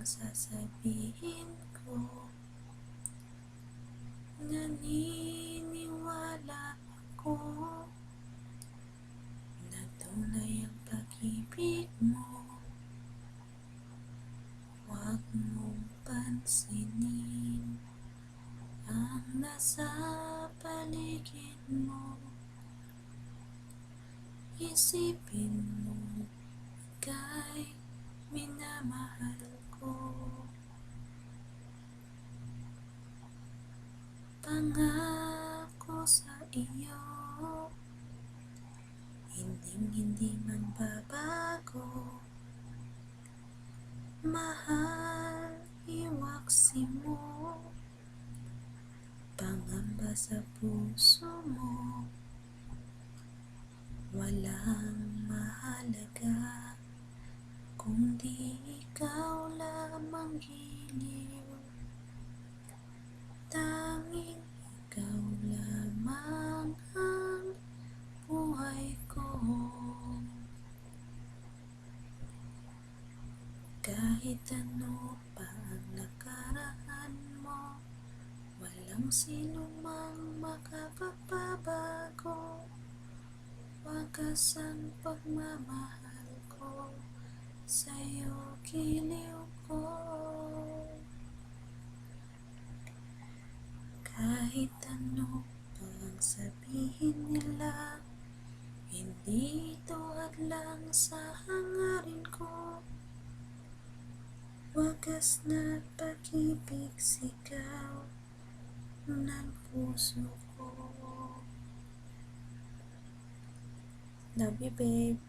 sasabihin ko. Naniniwala ako na tunay ang pag-ibig mo. Huwag mong pansinin ang nasa paligid mo. Isipin mo, ika'y minamahal ko. Pangako sa iyo, hindi magbabago. Mahal, iwaksi mo, pangamba sa puso mo. Walang mahalaga kundi ikaw lamang giliw. Tanging ikaw lamang ang buhay ko. Kahit ano pa ang nakaraan mo, walang sino mang makapagbabago. Wagas ang pagmamahal ko, sa'yo giliw ko. Kahit ano pa ang sabihin nila, hindi ito hadlang sa hangarin ko. Wagas na pag-ibig, sigaw ng puso ko. Love you, babe.